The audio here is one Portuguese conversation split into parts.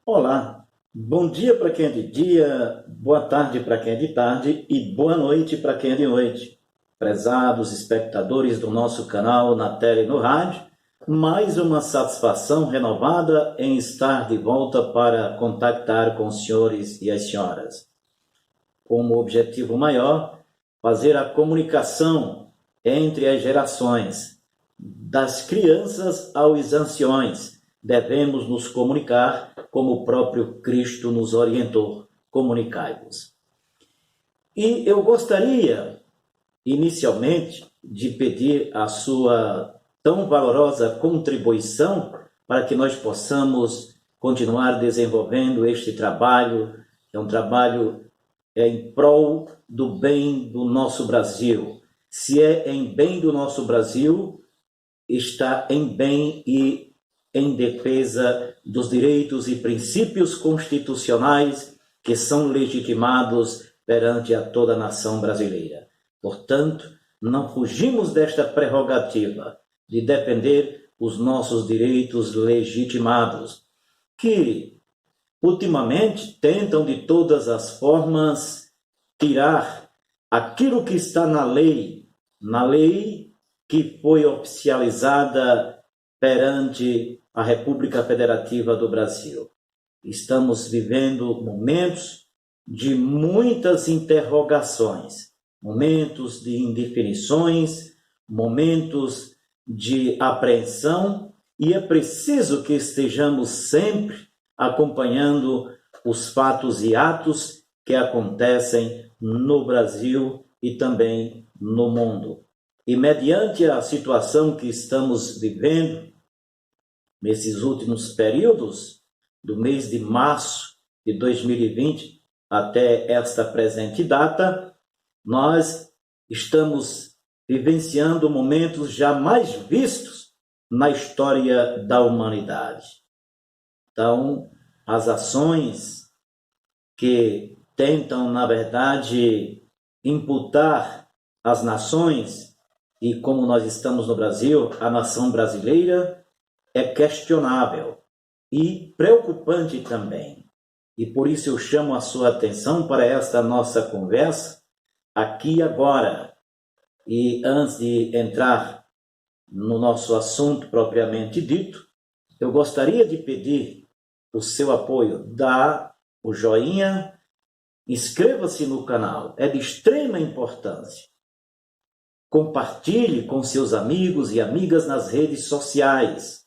Olá, bom dia para quem é de dia, boa tarde para quem é de tarde e boa noite para quem é de noite. Prezados espectadores do nosso canal na tela e no rádio, mais uma satisfação renovada em estar de volta para contactar com os senhores e as senhoras. Como objetivo maior, fazer a comunicação entre as gerações, das crianças aos anciões. Devemos nos comunicar como o próprio Cristo nos orientou: comunicai-vos. E eu gostaria, inicialmente, de pedir a sua tão valorosa contribuição para que nós possamos continuar desenvolvendo este trabalho, que é um trabalho em prol do bem do nosso Brasil. Se é em bem do nosso Brasil, está em bem e em defesa dos direitos e princípios constitucionais que são legitimados perante a toda a nação brasileira. Portanto, não fugimos desta prerrogativa de defender os nossos direitos legitimados, que ultimamente tentam de todas as formas tirar aquilo que está na lei que foi oficializada perante a República Federativa do Brasil. Estamos vivendo momentos de muitas interrogações, momentos de indefinições, momentos de apreensão, e é preciso que estejamos sempre acompanhando os fatos e atos que acontecem no Brasil e também no mundo. E mediante a situação que estamos vivendo nesses últimos períodos, do mês de março de 2020 até esta presente data, nós estamos vivenciando momentos jamais vistos na história da humanidade. Então, as ações que tentam, na verdade, imputar às nações, e como nós estamos no Brasil, a nação brasileira, é questionável e preocupante também. E por isso eu chamo a sua atenção para esta nossa conversa aqui e agora. E antes de entrar no nosso assunto propriamente dito, eu gostaria de pedir o seu apoio. Dá o joinha, inscreva-se no canal, é de extrema importância. Compartilhe com seus amigos e amigas nas redes sociais.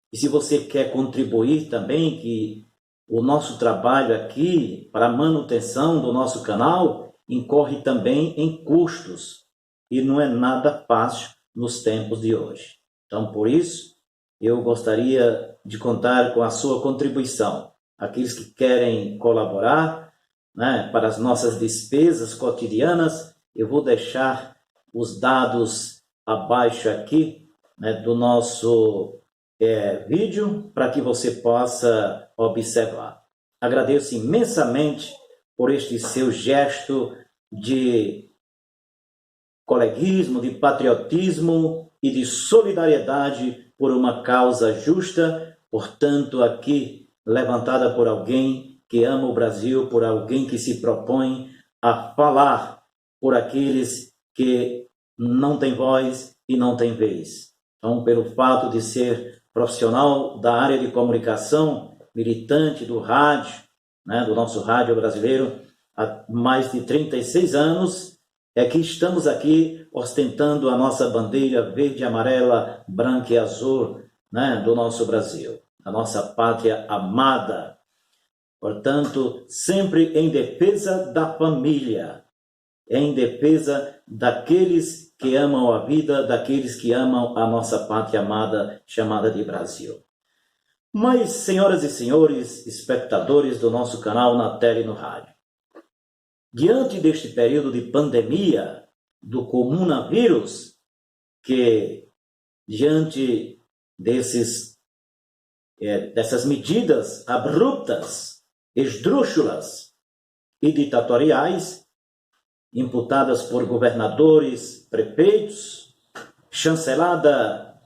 E se você quer contribuir também, que o nosso trabalho aqui para a manutenção do nosso canal incorre também em custos. E não é nada fácil nos tempos de hoje. Então, por isso, eu gostaria de contar com a sua contribuição. Aqueles que querem colaborar, para as nossas despesas cotidianas, eu vou deixar os dados abaixo aqui, do nosso vídeo, para que você possa observar. Agradeço imensamente por este seu gesto de coleguismo, de patriotismo e de solidariedade por uma causa justa, portanto, aqui levantada por alguém que ama o Brasil, por alguém que se propõe a falar por aqueles que não têm voz e não têm vez. Então, pelo fato de ser profissional da área de comunicação, militante do rádio, do nosso rádio brasileiro, há mais de 36 anos, é que estamos aqui ostentando a nossa bandeira verde, amarela, branca e azul, do nosso Brasil, a nossa pátria amada. Portanto, sempre em defesa da família, em defesa daqueles que amam a vida, daqueles que amam a nossa pátria amada, chamada de Brasil. Mas, senhoras e senhores, espectadores do nosso canal na tela e no rádio, diante deste período de pandemia do coronavírus, que diante dessas medidas abruptas, esdrúxulas e ditatoriais, imputadas por governadores, prefeitos, chancelada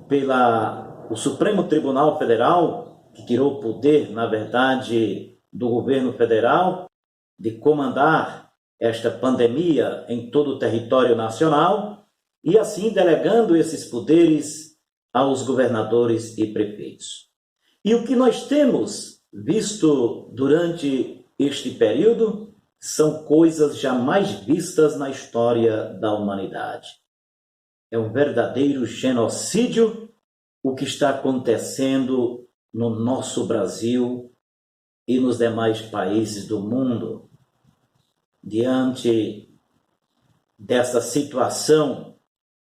pela o Supremo Tribunal Federal, que tirou o poder, na verdade, do governo federal, de comandar esta pandemia em todo o território nacional, e assim delegando esses poderes aos governadores e prefeitos. E o que nós temos visto durante este período são coisas jamais vistas na história da humanidade. É um verdadeiro genocídio o que está acontecendo no nosso Brasil e nos demais países do mundo. Diante dessa situação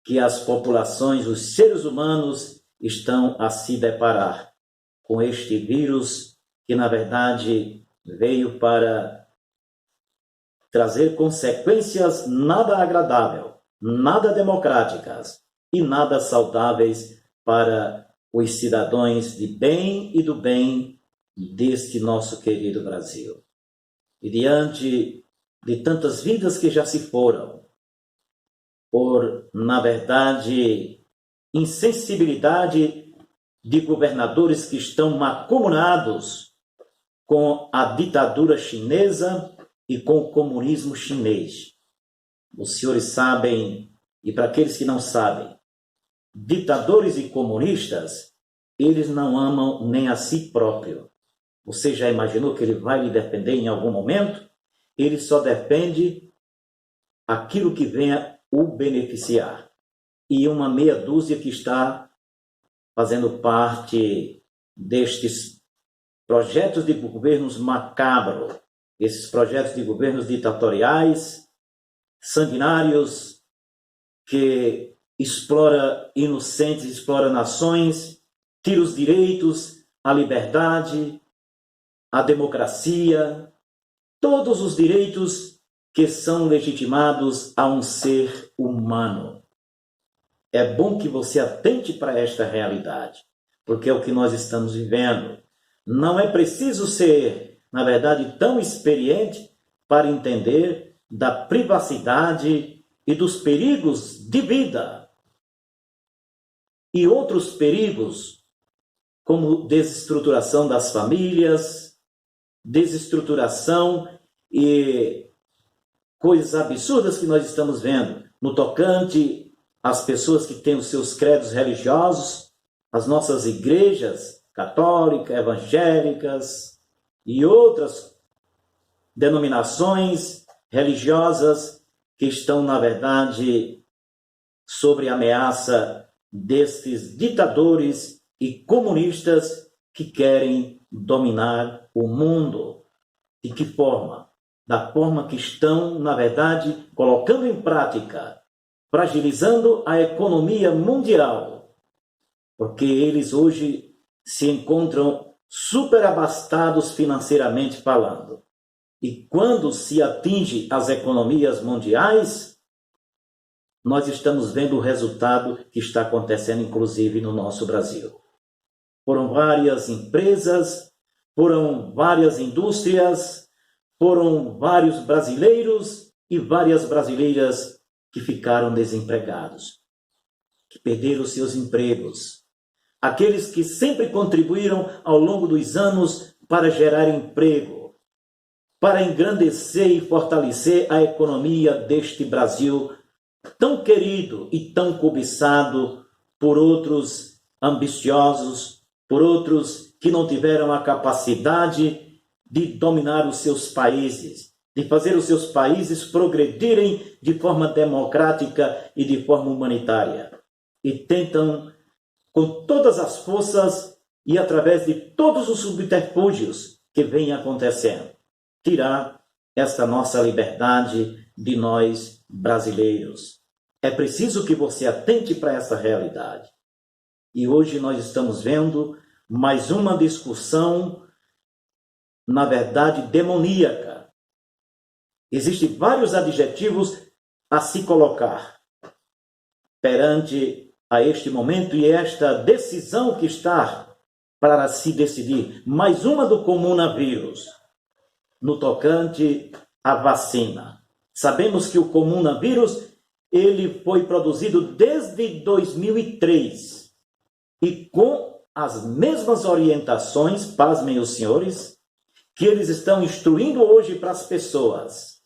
que as populações, os seres humanos estão a se deparar com este vírus que, na verdade, veio para trazer consequências nada agradáveis, nada democráticas e nada saudáveis para os cidadãos de bem e do bem deste nosso querido Brasil. E diante de tantas vidas que já se foram, por, na verdade, insensibilidade de governadores que estão mancomunados com a ditadura chinesa e com o comunismo chinês. Os senhores sabem, e para aqueles que não sabem, ditadores e comunistas, eles não amam nem a si próprio. Você já imaginou que ele vai lhe defender em algum momento? Ele só defende aquilo que venha o beneficiar. E uma meia dúzia que está fazendo parte destes projetos de governos macabros, esses projetos de governos ditatoriais, sanguinários, que explora inocentes, explora nações, tira os direitos, a liberdade, a democracia, todos os direitos que são legitimados a um ser humano. É bom que você atente para esta realidade, porque é o que nós estamos vivendo. Não é preciso ser, na verdade, tão experiente para entender da privacidade e dos perigos de vida. E outros perigos, como desestruturação das famílias, desestruturação e coisas absurdas que nós estamos vendo no tocante às pessoas que têm os seus credos religiosos, as nossas igrejas católicas, evangélicas e outras denominações religiosas que estão, na verdade, sob ameaça destes ditadores e comunistas que querem dominar o mundo. De que forma? Da forma que estão, na verdade, colocando em prática, fragilizando a economia mundial, porque eles hoje se encontram superabastados financeiramente falando. E quando se atinge as economias mundiais, nós estamos vendo o resultado que está acontecendo, inclusive, no nosso Brasil. Foram várias empresas, foram várias indústrias, foram vários brasileiros e várias brasileiras que ficaram desempregados, que perderam seus empregos. Aqueles que sempre contribuíram ao longo dos anos para gerar emprego, para engrandecer e fortalecer a economia deste Brasil tão querido e tão cobiçado por outros ambiciosos, por outros que não tiveram a capacidade de dominar os seus países, de fazer os seus países progredirem de forma democrática e de forma humanitária. E tentam, com todas as forças e através de todos os subterfúgios que vêm acontecendo, tirar esta nossa liberdade de nós brasileiros. É preciso que você atente para essa realidade. E hoje nós estamos vendo mais uma discussão, na verdade, demoníaca. Existem vários adjetivos a se colocar perante a este momento e esta decisão que está para se decidir. Mais uma do coronavírus, no tocante à vacina. Sabemos que o coronavírus ele foi produzido desde 2003 e com as mesmas orientações, pasmem os senhores, que eles estão instruindo hoje para as pessoas.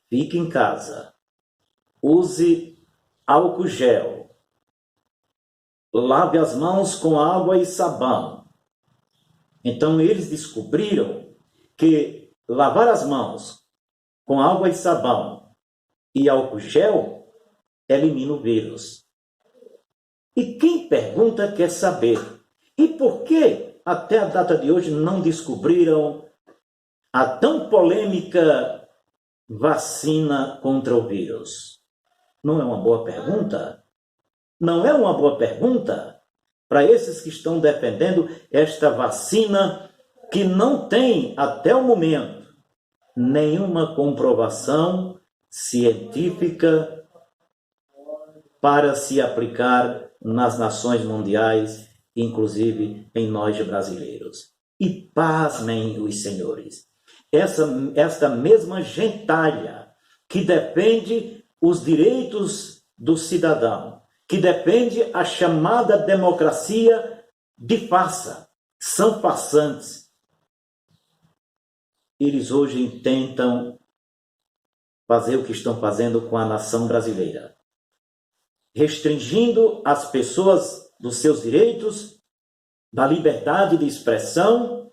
Fique em casa, use álcool gel, lave as mãos com água e sabão. Então eles descobriram que lavar as mãos com água e sabão e álcool gel elimina o vírus. E quem pergunta quer saber, e por que até a data de hoje não descobriram a tão polêmica vacina contra o vírus? Não é uma boa pergunta? Não é uma boa pergunta para esses que estão defendendo esta vacina que não tem, até o momento, nenhuma comprovação científica para se aplicar nas nações mundiais, inclusive em nós brasileiros. E pasmem os senhores, esta mesma gentalha que defende os direitos do cidadão, que defende a chamada democracia de farsa, são farsantes. Eles hoje tentam fazer o que estão fazendo com a nação brasileira, restringindo as pessoas dos seus direitos, da liberdade de expressão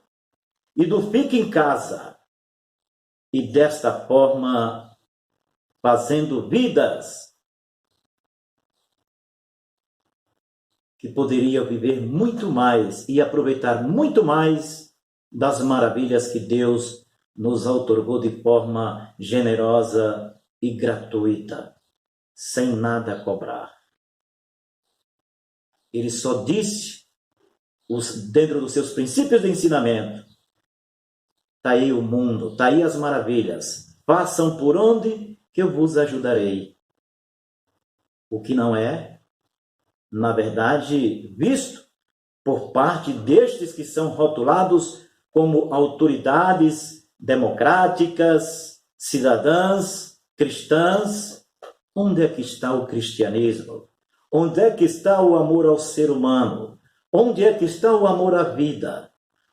e do fique em casa. E desta forma, fazendo vidas que poderiam viver muito mais e aproveitar muito mais das maravilhas que Deus nos outorgou de forma generosa e gratuita, sem nada a cobrar. Ele só disse, dentro dos seus princípios de ensinamento, está aí o mundo, está aí as maravilhas, façam por onde que eu vos ajudarei. O que não é, na verdade, visto por parte destes que são rotulados como autoridades democráticas, cidadãs, cristãs. Onde é que está o cristianismo? Onde é que está o amor ao ser humano? Onde é que está o amor à vida?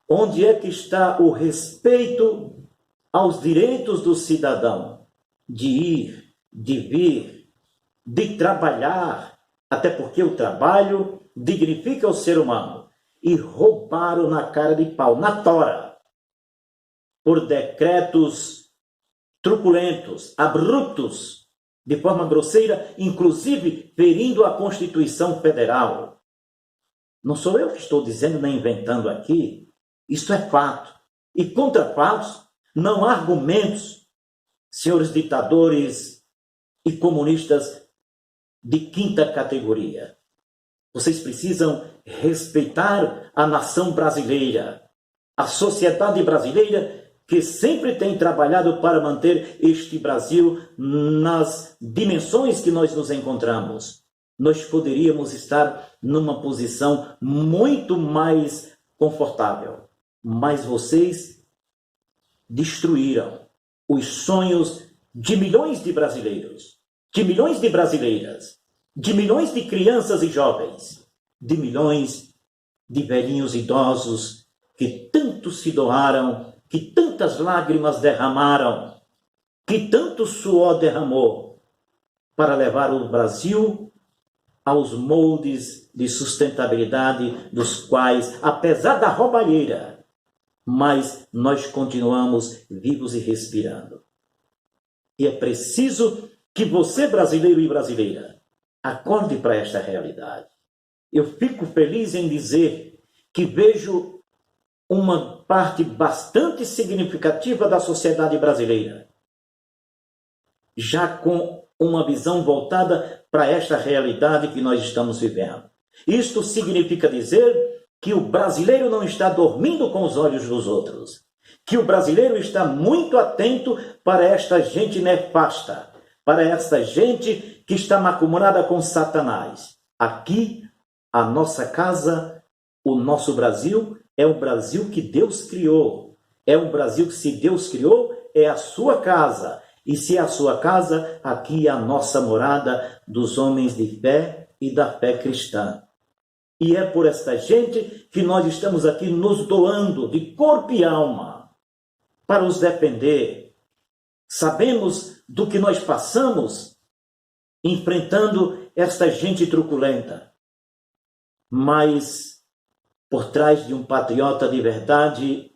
Onde é que está o respeito aos direitos do cidadão? De ir, de vir, de trabalhar, até porque o trabalho dignifica o ser humano. E roubaram na cara de pau, na tora, por decretos truculentos, abruptos, de forma grosseira, inclusive ferindo a Constituição Federal. Não sou eu que estou dizendo nem inventando aqui. Isto é fato. E contra fatos, não há argumentos, senhores ditadores e comunistas de quinta categoria. Vocês precisam respeitar a nação brasileira, a sociedade brasileira, que sempre tem trabalhado para manter este Brasil nas dimensões que nós nos encontramos. Nós poderíamos estar numa posição muito mais confortável, mas vocês destruíram os sonhos de milhões de brasileiros, de milhões de brasileiras, de milhões de crianças e jovens, de milhões de velhinhos idosos que tanto se doaram, que tantas lágrimas derramaram, que tanto suor derramou para levar o Brasil aos moldes de sustentabilidade dos quais, apesar da roubalheira, mas nós continuamos vivos e respirando. E é preciso que você, brasileiro e brasileira, acorde para esta realidade. Eu fico feliz em dizer que vejo uma parte bastante significativa da sociedade brasileira já com uma visão voltada para esta realidade que nós estamos vivendo. Isto significa dizer que o brasileiro não está dormindo com os olhos dos outros, que o brasileiro está muito atento para esta gente nefasta, para esta gente que está mancomunada com Satanás. Aqui, a nossa casa, o nosso Brasil, é o Brasil que Deus criou. É um Brasil que, se Deus criou, é a sua casa. E se é a sua casa, aqui é a nossa morada dos homens de fé e da fé cristã. E é por esta gente que nós estamos aqui nos doando de corpo e alma para os defender. Sabemos do que nós passamos enfrentando esta gente truculenta. Mas por trás de um patriota de verdade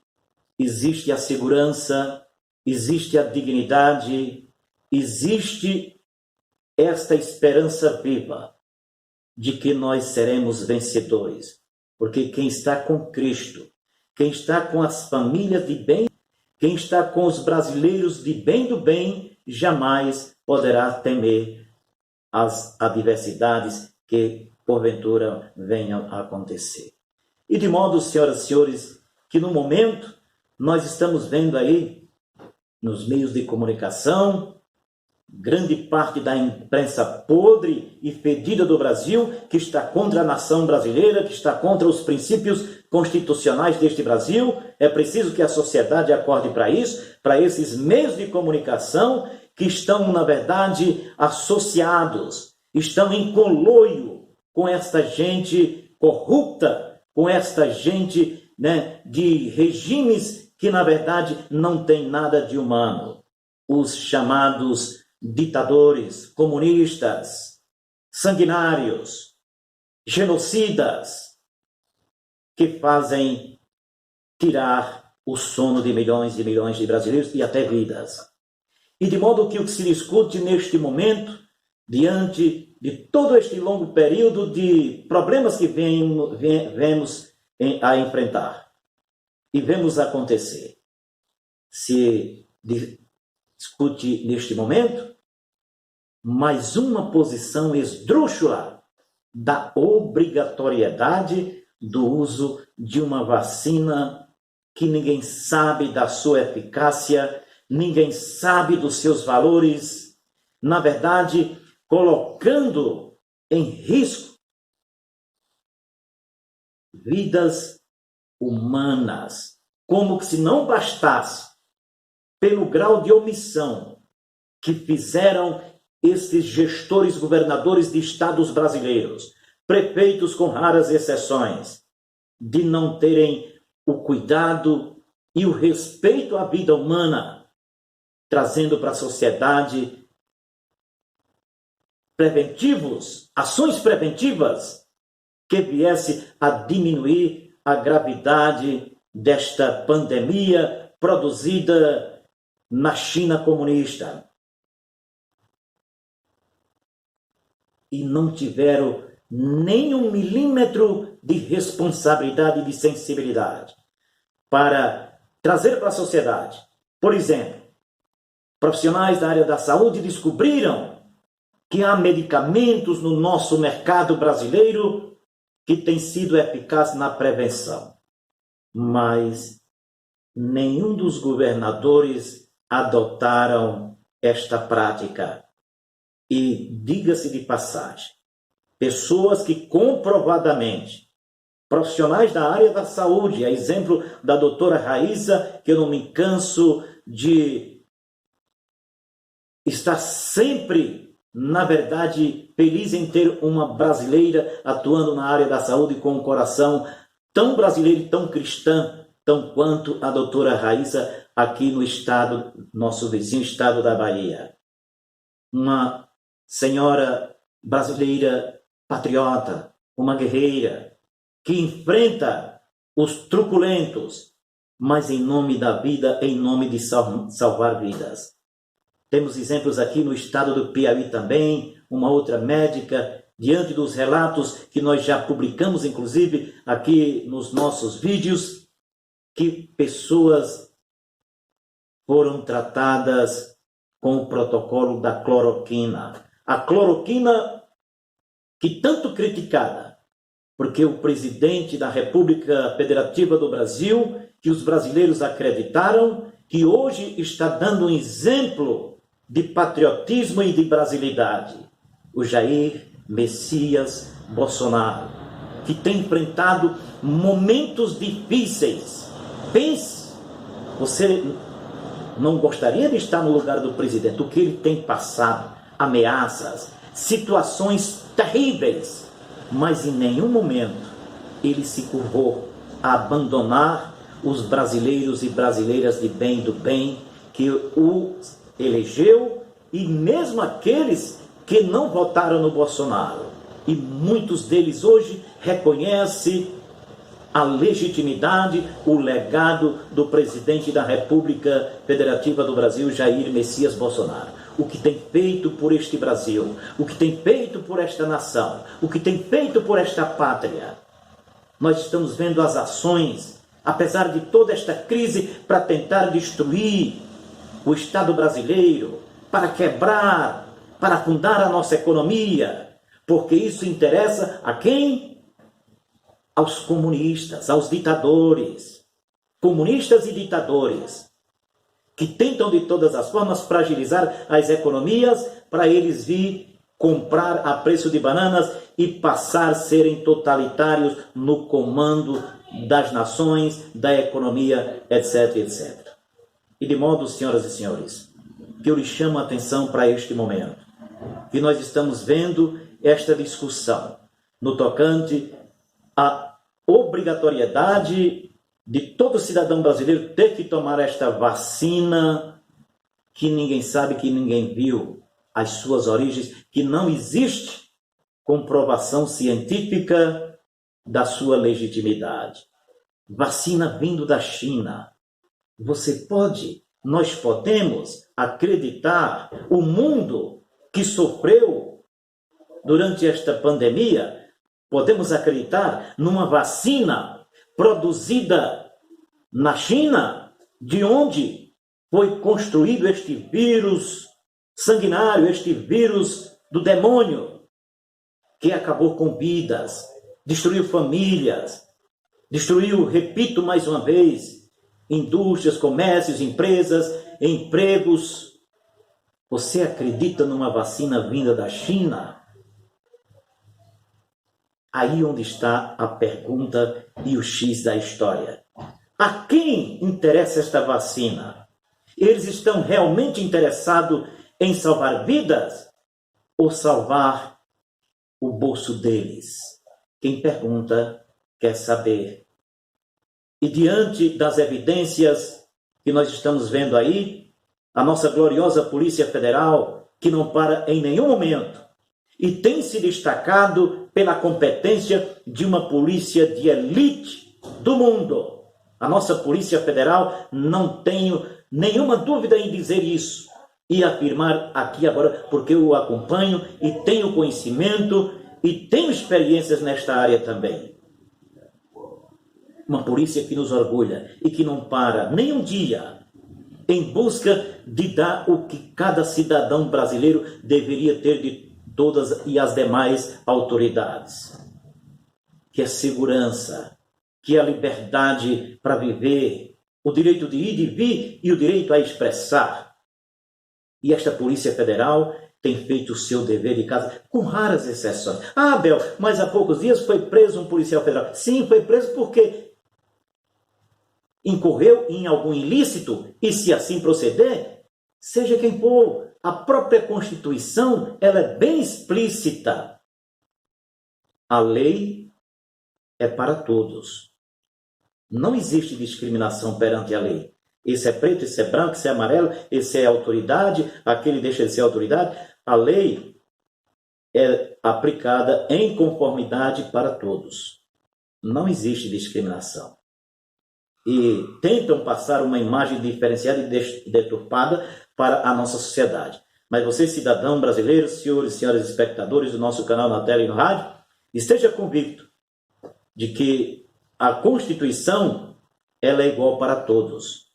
existe a segurança, existe a dignidade, existe esta esperança viva de que nós seremos vencedores. Porque quem está com Cristo, quem está com as famílias de bem, quem está com os brasileiros de bem do bem, jamais poderá temer as adversidades que porventura venham a acontecer. E de modo, senhoras e senhores, que no momento nós estamos vendo aí nos meios de comunicação, grande parte da imprensa podre e fedida do Brasil, que está contra a nação brasileira, que está contra os princípios constitucionais deste Brasil. É preciso que a sociedade acorde para isso, para esses meios de comunicação que estão, na verdade, associados, estão em conluio com esta gente corrupta, com esta gente, de regimes que, na verdade, não tem nada de humano. Os chamados ditadores, comunistas, sanguinários, genocidas, que fazem tirar o sono de milhões e milhões de brasileiros e até vidas. E de modo que o que se discute neste momento, diante de todo este longo período de problemas que vemos a enfrentar e vemos acontecer, se discute neste momento mais uma posição esdrúxula da obrigatoriedade do uso de uma vacina que ninguém sabe da sua eficácia, ninguém sabe dos seus valores, na verdade, colocando em risco vidas humanas, como que se não bastasse pelo grau de omissão que fizeram esses gestores governadores de estados brasileiros, prefeitos com raras exceções, de não terem o cuidado e o respeito à vida humana, trazendo para a sociedade ações preventivas que viesse a diminuir a gravidade desta pandemia produzida na China comunista. E não tiveram nem 1 milímetro de responsabilidade e de sensibilidade para trazer para a sociedade. Por exemplo, profissionais da área da saúde descobriram que há medicamentos no nosso mercado brasileiro que têm sido eficazes na prevenção. Mas nenhum dos governadores adotaram esta prática. E, diga-se de passagem, pessoas que comprovadamente, profissionais da área da saúde, a exemplo da doutora Raíssa, que eu não me canso de estar sempre, na verdade, feliz em ter uma brasileira atuando na área da saúde com um coração tão brasileiro e tão cristã, tão quanto a doutora Raíssa aqui no estado, nosso vizinho estado da Bahia. Uma senhora brasileira patriota, uma guerreira, que enfrenta os truculentos, mas em nome da vida, em nome de salvar vidas. Temos exemplos aqui no estado do Piauí também, uma outra médica, diante dos relatos que nós já publicamos, inclusive, aqui nos nossos vídeos, que pessoas foram tratadas com o protocolo da cloroquina. A cloroquina, que tanto criticada, porque o presidente da República Federativa do Brasil, que os brasileiros acreditaram, que hoje está dando um exemplo de patriotismo e de brasilidade, o Jair Messias Bolsonaro, que tem enfrentado momentos difíceis. Pense, você não gostaria de estar no lugar do presidente, o que ele tem passado, ameaças, situações terríveis, mas em nenhum momento ele se curvou a abandonar os brasileiros e brasileiras de bem do bem que o elegeu e mesmo aqueles que não votaram no Bolsonaro. E muitos deles hoje reconhecem a legitimidade, o legado do presidente da República Federativa do Brasil, Jair Messias Bolsonaro. O que tem feito por este Brasil, o que tem feito por esta nação, o que tem feito por esta pátria. Nós estamos vendo as ações, apesar de toda esta crise, para tentar destruir o Estado brasileiro, para quebrar, para afundar a nossa economia, porque isso interessa a quem? Aos comunistas, aos ditadores, comunistas e ditadores, que tentam de todas as formas fragilizar as economias para eles vir comprar a preço de bananas e passar a serem totalitários no comando das nações, da economia, etc, etc. E de modo, senhoras e senhores, que eu lhes chamo a atenção para este momento, que nós estamos vendo esta discussão no tocante à obrigatoriedade de todo cidadão brasileiro ter que tomar esta vacina que ninguém sabe, que ninguém viu as suas origens, que não existe comprovação científica da sua legitimidade. Vacina vindo da China. Nós podemos acreditar, o mundo que sofreu durante esta pandemia, podemos acreditar numa vacina produzida na China, de onde foi construído este vírus sanguinário, este vírus do demônio, que acabou com vidas, destruiu famílias, destruiu, repito mais uma vez, indústrias, comércios, empresas, empregos. Você acredita numa vacina vinda da China? Aí onde está a pergunta e o X da história. A quem interessa esta vacina? Eles estão realmente interessados em salvar vidas ou salvar o bolso deles? Quem pergunta quer saber. E diante das evidências que nós estamos vendo aí, a nossa gloriosa Polícia Federal, que não para em nenhum momento, e tem se destacado pela competência de uma polícia de elite do mundo. A nossa Polícia Federal, não tenho nenhuma dúvida em dizer isso e afirmar aqui agora, porque eu o acompanho e tenho conhecimento e tenho experiências nesta área também. Uma polícia que nos orgulha e que não para nem um dia em busca de dar o que cada cidadão brasileiro deveria ter de todas e as demais autoridades, que é segurança, que é a liberdade para viver, o direito de ir e vir e o direito a expressar. E esta Polícia Federal tem feito o seu dever de casa, com raras exceções. Ah, Abel, mas há poucos dias foi preso um policial federal. Sim, foi preso porque incorreu em algum ilícito, e se assim proceder, seja quem for, a própria Constituição, ela é bem explícita. A lei é para todos. Não existe discriminação perante a lei. Esse é preto, esse é branco, esse é amarelo, esse é autoridade, aquele deixa de ser autoridade. A lei é aplicada em conformidade para todos. Não existe discriminação. E tentam passar uma imagem diferenciada e deturpada para a nossa sociedade. Mas você, cidadão brasileiro, senhores e senhoras espectadores do nosso canal na tela e no rádio, esteja convicto de que a Constituição ela é igual para todos,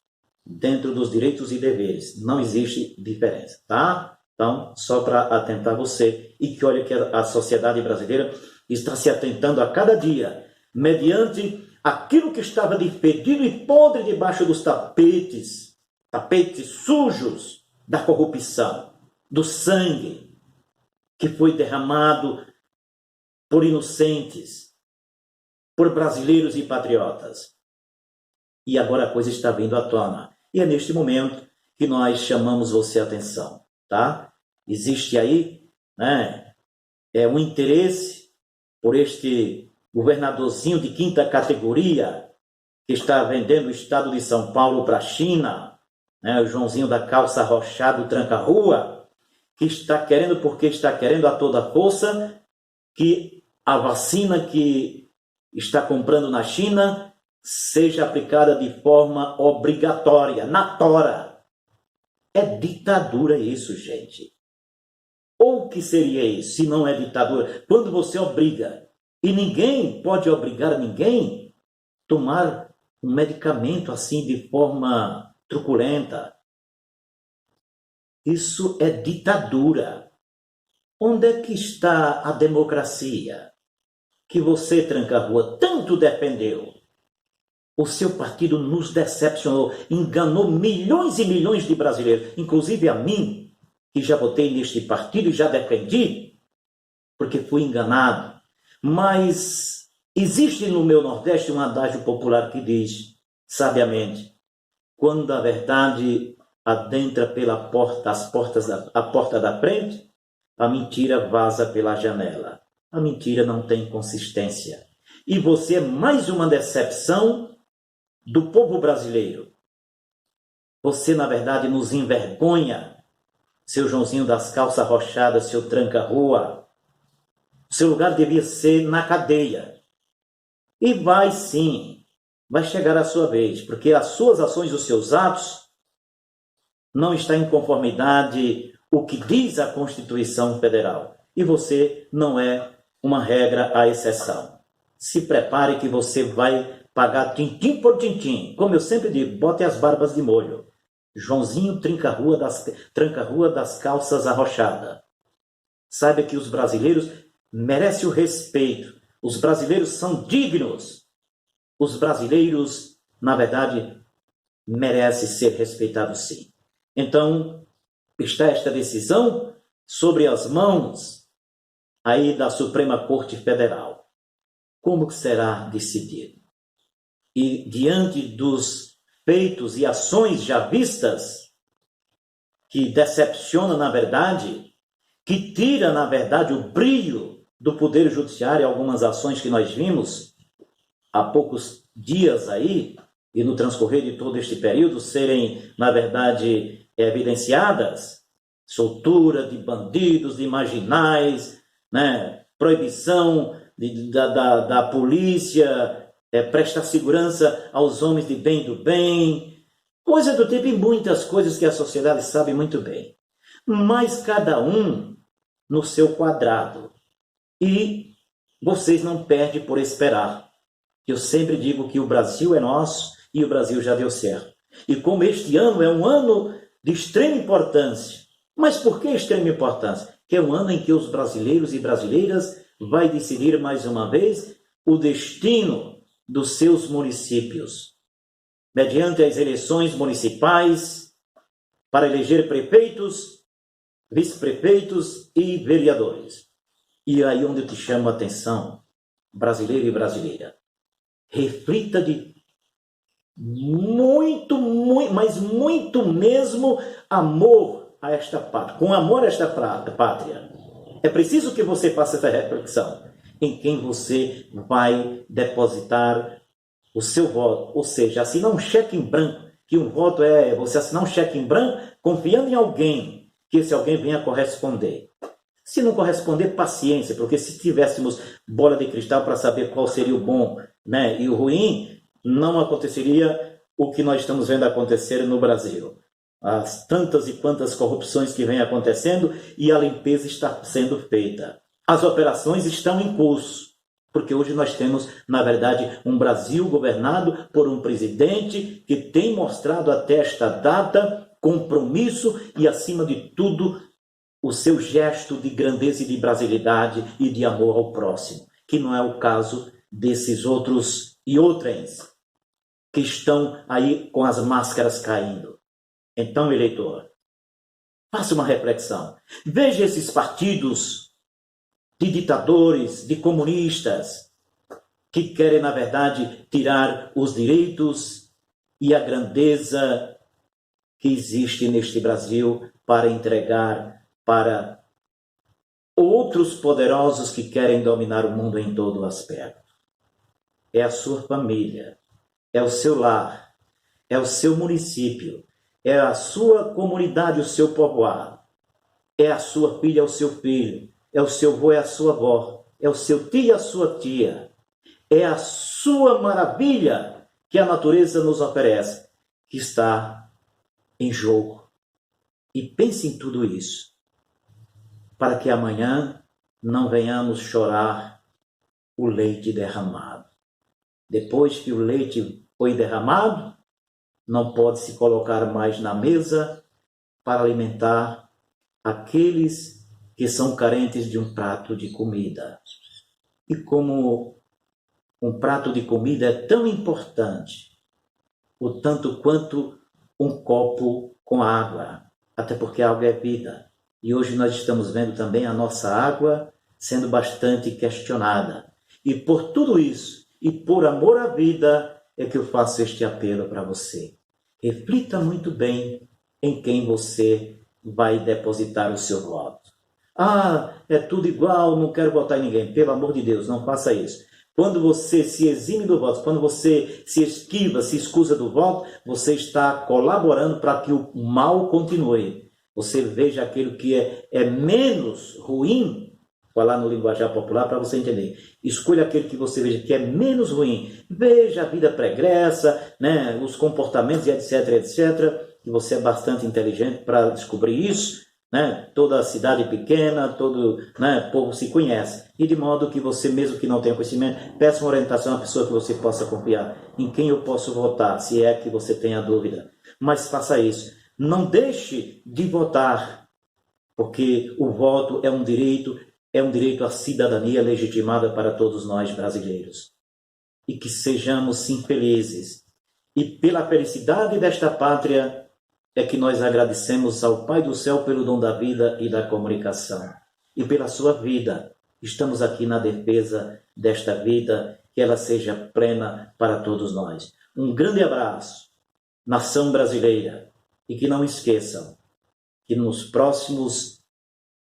dentro dos direitos e deveres. Não existe diferença, tá? Então, só para atentar você, e que olha que a sociedade brasileira está se atentando a cada dia, mediante aquilo que estava de fedido e podre debaixo dos tapetes sujos da corrupção, do sangue que foi derramado por inocentes, por brasileiros e patriotas. E agora a coisa está vindo à tona. E é neste momento que nós chamamos você a atenção, tá? Existe aí, um interesse por este governadorzinho de quinta categoria, que está vendendo o estado de São Paulo para a China, né? O Joãozinho da calça arrochada, o tranca-rua, que está querendo, porque está querendo a toda força, que a vacina que está comprando na China seja aplicada de forma obrigatória, na tora. É ditadura isso, gente. Ou o que seria isso, se não é ditadura? Quando você obriga, e ninguém pode obrigar ninguém a tomar um medicamento assim de forma truculenta. Isso é ditadura. Onde é que está a democracia que você, Tranca-Rua, tanto defendeu? O seu partido nos decepcionou, enganou milhões e milhões de brasileiros, inclusive a mim, que já votei neste partido e já defendi, porque fui enganado. Mas existe no meu Nordeste um adágio popular que diz, sabiamente, quando a verdade adentra pela porta, a porta da frente, a mentira vaza pela janela. A mentira não tem consistência. E você é mais uma decepção do povo brasileiro. Você, na verdade, nos envergonha, seu Joãozinho das calças arrochadas, seu tranca-rua. Seu lugar devia ser na cadeia. E vai sim, vai chegar a sua vez, porque as suas ações, os seus atos, não está em conformidade o que diz a Constituição Federal. E você não é uma regra à exceção. Se prepare que você vai pagar tintim por tintim. Como eu sempre digo, bote as barbas de molho. Joãozinho Tranca-Rua das calças arrochadas. Saiba que os brasileiros merecem o respeito. Os brasileiros são dignos. Os brasileiros, na verdade, merecem ser respeitados sim. Então, está esta decisão sobre as mãos aí da Suprema Corte Federal. Como será decidido? E diante dos feitos e ações já vistas, que decepciona na verdade, que tira na verdade o brilho do Poder Judiciário, algumas ações que nós vimos há poucos dias aí, e no transcorrer de todo este período, serem, na verdade, evidenciadas, soltura de bandidos, de marginais, né? Proibição da polícia, prestar segurança aos homens de bem do bem, coisa do tipo, e muitas coisas que a sociedade sabe muito bem. Mas cada um no seu quadrado. E vocês não perdem por esperar. Eu sempre digo que o Brasil é nosso e o Brasil já deu certo. E como este ano é um ano de extrema importância. Mas por que extrema importância? Que é um ano em que os brasileiros e brasileiras vai decidir mais uma vez o destino dos seus municípios. Mediante as eleições municipais para eleger prefeitos, vice-prefeitos e vereadores. E aí onde eu te chamo a atenção, brasileiro e brasileira. Reflita de muito, mas muito mesmo amor a esta pátria, com amor a esta pátria. É preciso que você faça essa reflexão em quem você vai depositar o seu voto. Ou seja, assinar um cheque em branco, que um voto é você assinar um cheque em branco confiando em alguém, que esse alguém venha corresponder. Se não corresponder, paciência, porque se tivéssemos bola de cristal para saber qual seria o bom, né, e o ruim, não aconteceria o que nós estamos vendo acontecer no Brasil. As tantas e quantas corrupções que vêm acontecendo e a limpeza está sendo feita. As operações estão em curso, porque hoje nós temos, na verdade, um Brasil governado por um presidente que tem mostrado até esta data compromisso e, acima de tudo, o seu gesto de grandeza e de brasilidade e de amor ao próximo, que não é o caso desses outros e outrens que estão aí com as máscaras caindo. Então, eleitor, faça uma reflexão. Veja esses partidos de ditadores, de comunistas, que querem, na verdade, tirar os direitos e a grandeza que existe neste Brasil para entregar para outros poderosos que querem dominar o mundo em todo aspecto. é a sua família, é o seu lar, é o seu município, é a sua comunidade, o seu povoado, é a sua filha, é o seu filho, é o seu avô, é a sua avó, é o seu tio e a sua tia, é a sua maravilha que a natureza nos oferece, que está em jogo. E pense em tudo isso, para que amanhã não venhamos chorar o leite derramado. Depois que o leite foi derramado, não pode se colocar mais na mesa para alimentar aqueles que são carentes de um prato de comida. E como um prato de comida é tão importante, o tanto quanto um copo com água, até porque a água é vida. E hoje nós estamos vendo também a nossa água sendo bastante questionada. E por tudo isso, e por amor à vida, é que eu faço este apelo para você. Reflita muito bem em quem você vai depositar o seu voto. Ah, é tudo igual, não quero votar em ninguém. Pelo amor de Deus, não faça isso. Quando você se exime do voto, quando você se esquiva, se escusa do voto, você está colaborando para que o mal continue. Você veja aquilo que é menos ruim, falar no linguajar popular para você entender. Escolha aquele que você veja que é menos ruim. Veja a vida pregressa, né, os comportamentos e etc, etc. E você é bastante inteligente para descobrir isso. Né? Toda a cidade pequena, todo, né, povo se conhece. E de modo que você, mesmo que não tenha conhecimento, peça uma orientação a uma pessoa que você possa confiar. Em quem eu posso votar, se é que você tenha dúvida. Mas faça isso. Não deixe de votar, porque o voto é um direito à cidadania legitimada para todos nós brasileiros. E que sejamos sim felizes. E pela felicidade desta pátria, é que nós agradecemos ao Pai do Céu pelo dom da vida e da comunicação. E pela sua vida, estamos aqui na defesa desta vida, que ela seja plena para todos nós. Um grande abraço, nação brasileira. E que não esqueçam que nos próximos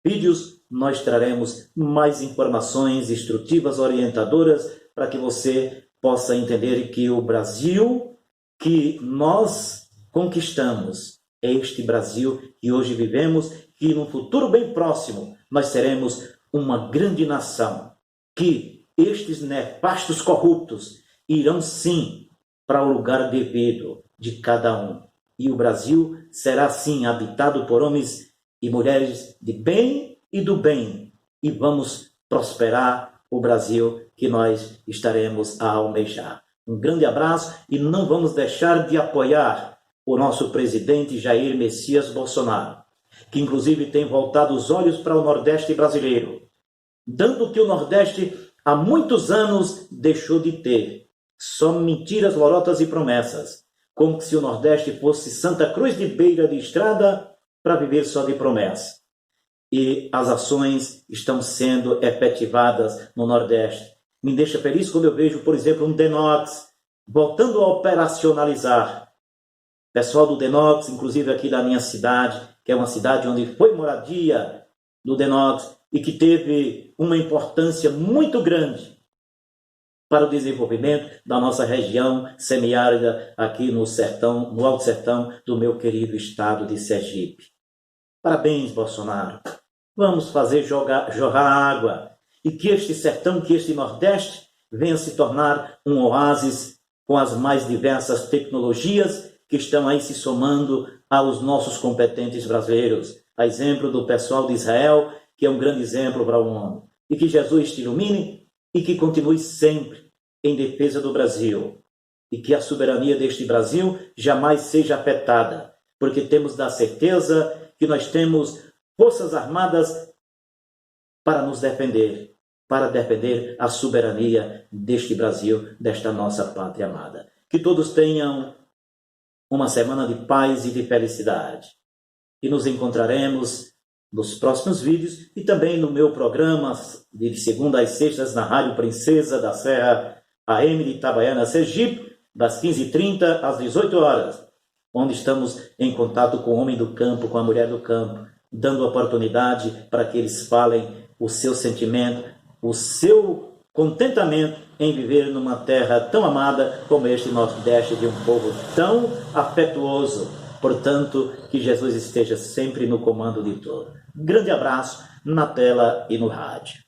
vídeos nós traremos mais informações instrutivas, orientadoras, para que você possa entender que o Brasil que nós conquistamos é este Brasil que hoje vivemos, que no futuro bem próximo nós seremos uma grande nação, que estes nefastos corruptos irão sim para o lugar devido de cada um. E o Brasil será sim habitado por homens e mulheres de bem e do bem. E vamos prosperar o Brasil que nós estaremos a almejar. Um grande abraço e não vamos deixar de apoiar o nosso presidente Jair Messias Bolsonaro, que inclusive tem voltado os olhos para o Nordeste brasileiro, dando o que o Nordeste há muitos anos deixou de ter. Só mentiras, lorotas e promessas, como se o Nordeste fosse Santa Cruz de beira de estrada para viver só de promessa. E as ações estão sendo efetivadas no Nordeste. Me deixa feliz quando eu vejo, por exemplo, um Denox voltando a operacionalizar. Pessoal do Denox, inclusive aqui da minha cidade, que é uma cidade onde foi moradia do Denox e que teve uma importância muito grande para o desenvolvimento da nossa região semiárida aqui no sertão, no Alto Sertão do meu querido estado de Sergipe. Parabéns, Bolsonaro. Vamos fazer jorrar água e que este sertão, que este Nordeste venha se tornar um oásis com as mais diversas tecnologias que estão aí se somando aos nossos competentes brasileiros. A exemplo do pessoal de Israel, que é um grande exemplo para o mundo. E que Jesus te ilumine e que continue sempre em defesa do Brasil. E que a soberania deste Brasil jamais seja afetada, porque temos da certeza que nós temos forças armadas para nos defender, para defender a soberania deste Brasil, desta nossa pátria amada. Que todos tenham uma semana de paz e de felicidade. E nos encontraremos nos próximos vídeos e também no meu programa de segunda às sextas na Rádio Princesa da Serra AM de Itabaiana, Sergipe, das 15h30 às 18 horas, onde estamos em contato com o homem do campo, com a mulher do campo, dando oportunidade para que eles falem o seu sentimento, o seu contentamento em viver numa terra tão amada como este Nordeste, de um povo tão afetuoso. Portanto, que Jesus esteja sempre no comando de tudo. Grande abraço na tela e no rádio.